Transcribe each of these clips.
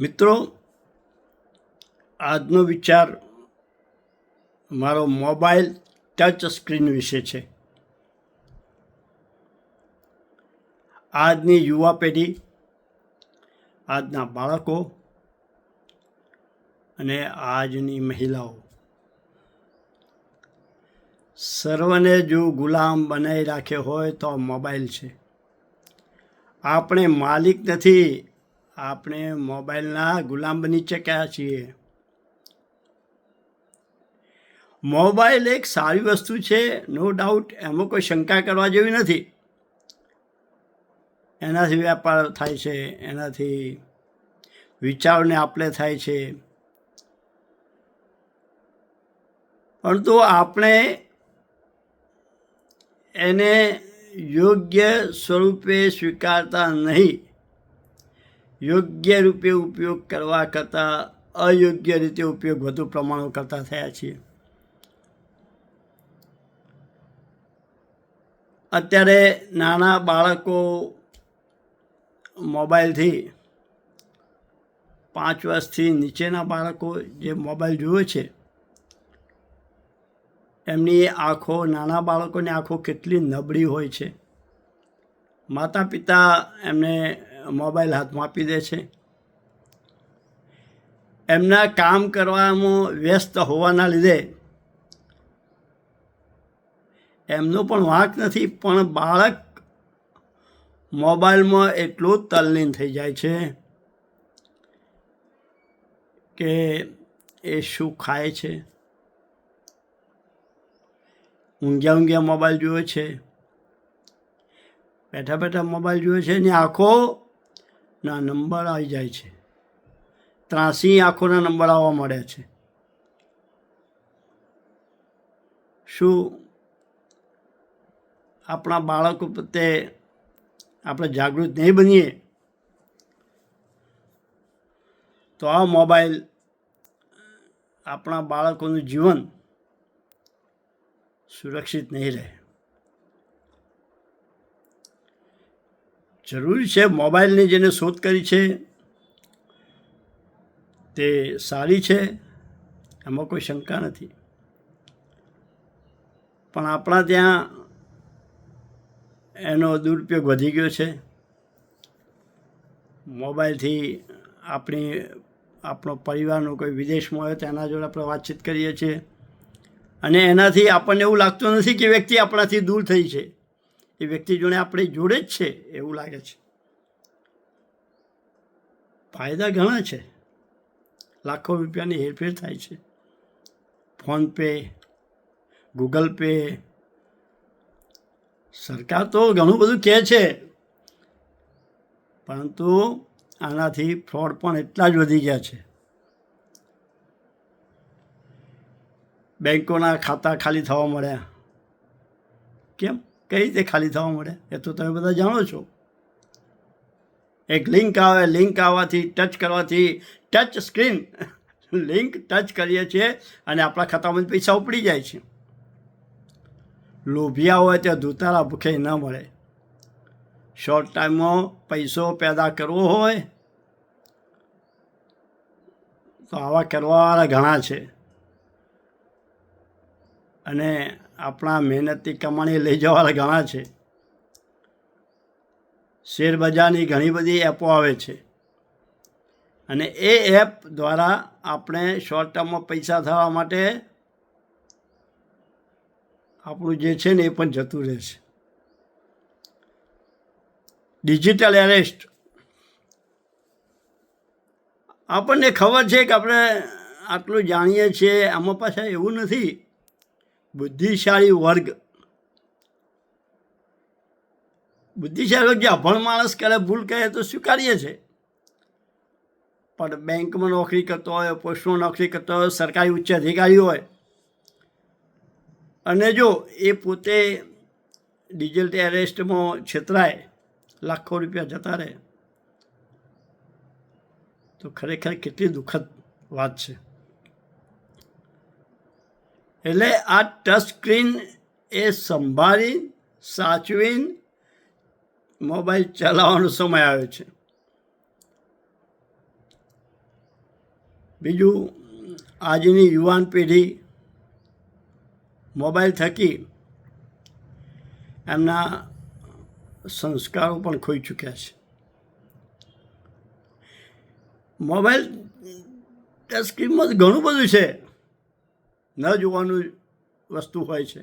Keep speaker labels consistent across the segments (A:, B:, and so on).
A: મિત્રો, આજનો વિચાર મારો મોબાઈલ ટચ સ્ક્રીન વિશે છે. આજની યુવા પેઢી, આજના બાળકો અને આજની મહિલાઓ સર્વને જો ગુલામ બનાવી રાખ્યો હોય તો મોબાઈલ છે. આપણે માલિક નથી, આપણે મોબાઈલના ગુલામ બની ચૂક્યા છીએ. મોબાઈલ એક સારી વસ્તુ છે, નો ડાઉટ, એમાં કોઈ શંકા કરવા જેવી નથી. એનાથી વેપાર થાય છે, એનાથી વિચારોને આપલે થાય છે. પરંતુ આપણે એને યોગ્ય સ્વરૂપે સ્વીકારતા નહીં. યોગ્ય રૂપે ઉપયોગ કરવા કરતાં અયોગ્ય રીતે ઉપયોગ વધુ પ્રમાણમાં કરતા થયા છીએ. અત્યારે નાના બાળકો મોબાઈલથી 5 વર્ષથી નીચેના બાળકો જે મોબાઈલ જુએ છે, એમની આંખો, નાના બાળકોની આંખો કેટલી નબળી હોય છે. માતા પિતા એમને મોબાઈલ હાથમાં આપી દે છે. એમના કામ કરવામાં વ્યસ્ત હોવાના લીધે એમનો પણ વાંક નથી, પણ બાળક મોબાઈલમાં એટલું તલ્લીન થઈ જાય છે કે એ શું ખાય છે, ઊંઘ્યા મોબાઈલ જુએ છે, બેઠા બેઠા મોબાઈલ જુએ છે. એની આંખોના નંબર આવી જાય છે, 83 આંખોના નંબર આવવા મળ્યા છે. શું આપણા બાળકો પ્રત્યે આપણે જાગૃત નહીં બનીએ તો આ મોબાઈલ આપણા બાળકોનું જીવન સુરક્ષિત નહીં રહે. જરૂરી છે, મોબાઈલની જેને શોધ કરી છે તે સારી છે, એમાં કોઈ શંકા નથી. પણ આપણા ત્યાં એનો દુરુપયોગ વધી ગયો છે. મોબાઈલથી આપણો પરિવારનો કોઈ વિદેશમાં હોય તો એના જોડે આપણે વાતચીત કરીએ છીએ, અને એનાથી આપણને એવું લાગતું નથી કે વ્યક્તિ આપણાથી દૂર થઈ છે. એ વ્યક્તિ જોડે આપણી જોડે જ છે એવું લાગે છે. ફાયદા ઘણા છે, લાખો રૂપિયાની હેરફેર થાય છે. ફોનપે, ગૂગલ પે, સરકાર તો ઘણું બધું કહે છે, પરંતુ આનાથી ફ્રોડ પણ એટલા જ વધી ગયા છે. બેંકોના ખાતા ખાલી થવા મળ્યા. કેમ, કઈ રીતે ખાલી થવા મળ્યા એ તો તમે બધા જાણો છો. એક લિંક આવે, લિંક આવવાથી, ટચ કરવાથી, ટચ સ્ક્રીન લિંક ટચ કરીએ છીએ અને આપણા ખાતામાં પૈસા ઉપડી જાય છે. લોભિયા હોય ત્યાં ધૂતારા ભૂખે ન મળે. શોર્ટ ટાઈમમાં પૈસો પેદા કરવો હોય તો આવા કરવાવાળા ઘણા છે, અને આપણા મહેનતની કમાણી લઈ જવાવાળા ઘણા છે. શેરબજારની ઘણી બધી એપો આવે છે, અને એ એપ દ્વારા આપણે શોર્ટ ટર્મમાં પૈસા થવા માટે આપણું જે છે ને એ પણ જતું રહેશે. ડિજિટલ એરેસ્ટ, આપણને ખબર છે કે આપણે આટલું જાણીએ છીએ, આમાં પાછા એવું નથી. બુદ્ધિશાળી વર્ગ જે અભણ માણસ કરે, ભૂલ કરે તો સ્વીકારીએ છે, પણ બેંકમાં નોકરી કરતો હોય, પોસ્ટમાં નોકરી કરતો હોય, સરકારી ઉચ્ચ અધિકારી હોય, અને જો એ પોતે ડિજિટલ એરેસ્ટમાં છેતરાય, લાખો રૂપિયા જતા રહે, તો ખરેખર કેટલી દુઃખદ વાત છે. એટલે આ ટચ સ્ક્રીન એ સંભાળી સાચવીને મોબાઈલ ચલાવવાનો સમય આવ્યો છે. બીજું, આજની યુવાન પેઢી મોબાઈલ થકી એમના સંસ્કારો પણ ખોઈ ચૂક્યા છે. મોબાઈલ સ્ક્રીનમાં ઘણું બધું છે, ન જોવાનું વસ્તુ હોય છે.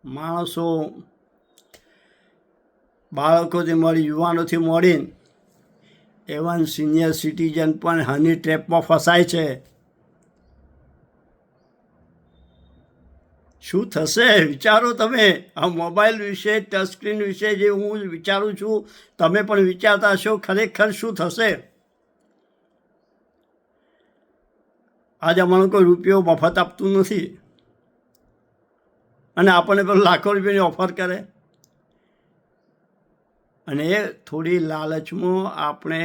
A: માણસો બાળકોથી મળી, યુવાનોથી મળીને એવન સિનિયર સિટીઝન પણ હની ટ્રેપમાં ફસાય છે. શું થશે વિચારો તમે. આ મોબાઈલ વિશે, ટચ સ્ક્રીન વિશે જે હું વિચારું છું, તમે પણ વિચારતા હશો ખરેખર શું થશે. આજે અમારો કોઈ રૂપિયો મફત આપતું નથી અને આપણને પેલું લાખો રૂપિયાની ઓફર કરે, અને એ થોડી લાલચમાં આપણે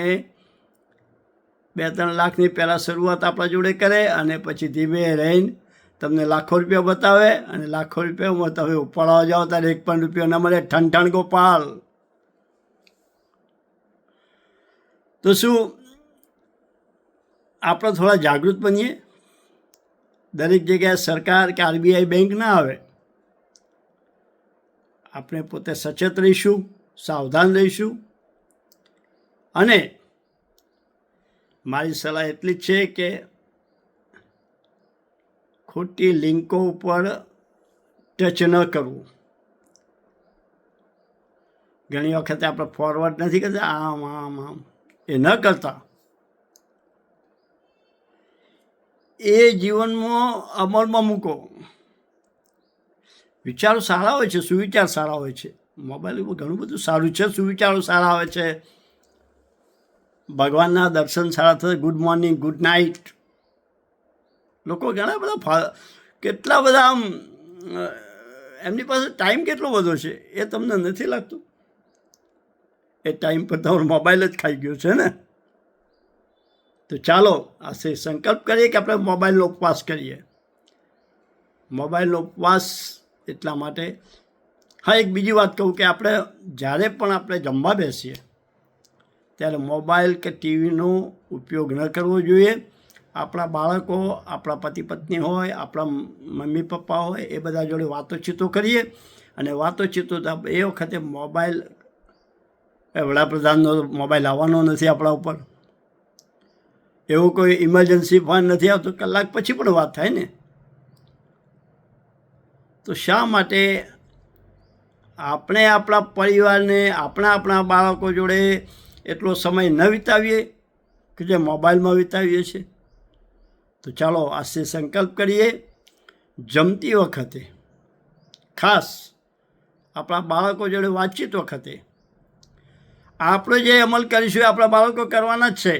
A: 2-3 લાખની પહેલાં શરૂઆત આપણા જોડે કરે અને પછી ધીમે રહીને તમને લાખો રૂપિયા બતાવે, અને લાખો રૂપિયામાં તમે ઉપાડવા જાઓ ત્યારે 1 પણ રૂપિયો ના મળે. ઠણ ગોપાલ. તો શું આપણે થોડા જાગૃત બનીએ? દરેક જગ્યાએ સરકાર કે RBI બેંક ના આવે. આપણે પોતે સચેત રહીશું, સાવધાન રહીશું. અને મારી સલાહ એટલી જ છે કે ખોટી લિંકો ઉપર ટચ ન કરવું. ઘણી વખતે આપણે ફોરવર્ડ નથી કરતા, આમ આમ આમ એ ન કરતા. એ જીવનમાં અમલમાં મૂકો. વિચારો સારા હોય છે, સુવિચાર સારા હોય છે. મોબાઈલ ઉપર ઘણું બધું સારું છે, સુવિચારો સારા આવે છે. ભગવાનના દર્શન સારા થશે. Good morning, good night. લોકો ઘણા બધા કેટલા બધા આમ એમની પાસે ટાઈમ કેટલો બધો છે એ તમને નથી લાગતું? એ ટાઈમ પર તમારો મોબાઈલ જ ખાઈ ગયો છે ને. તો ચાલો આજે સંકલ્પ કરીએ કે આપણે મોબાઈલનો ઉપવાસ કરીએ. મોબાઈલનો ઉપવાસ એટલા માટે. હા, એક બીજી વાત કહું કે આપણે જ્યારે પણ આપણે જમવા બેસીએ ત્યારે મોબાઈલ કે ટીવીનો ઉપયોગ ન કરવો જોઈએ. આપણા બાળકો, આપણા પતિ પત્ની હોય, આપણા મમ્મી પપ્પા હોય, એ બધા જોડે વાતોચીતો કરીએ. અને વાતોચીતો એ વખતે મોબાઈલ, વડાપ્રધાનનો મોબાઈલ આવવાનો નથી આપણા ઉપર, એવું કોઈ ઇમરજન્સી ફોન નથી આવતો, કલાક પછી પણ વાત થાય ને. તો શા માટે આપણે આપણા પરિવારને, આપણા બાળકો જોડે એટલો સમય ન વિતાવીએ કે જે મોબાઈલમાં વિતાવીએ છીએ? તો ચાલો આજથી સંકલ્પ કરીએ, જમતી વખતે ખાસ આપણા બાળકો જોડે વાતચીત વખતે આપણે જે અમલ કરીશું એ આપણા બાળકો કરવાના જ છે.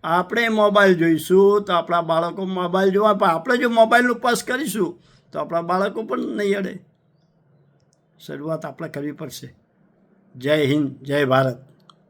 A: આપણે મોબાઈલ જોઈશું તો આપણા બાળકો મોબાઈલ જોવા, પણ આપણે જો મોબાઈલનો ઉપવાસ કરીશું તો આપણા બાળકો પણ નહીં અડે. શરૂઆત આપણે કરવી પડશે. જય હિન્દ, જય ભારત.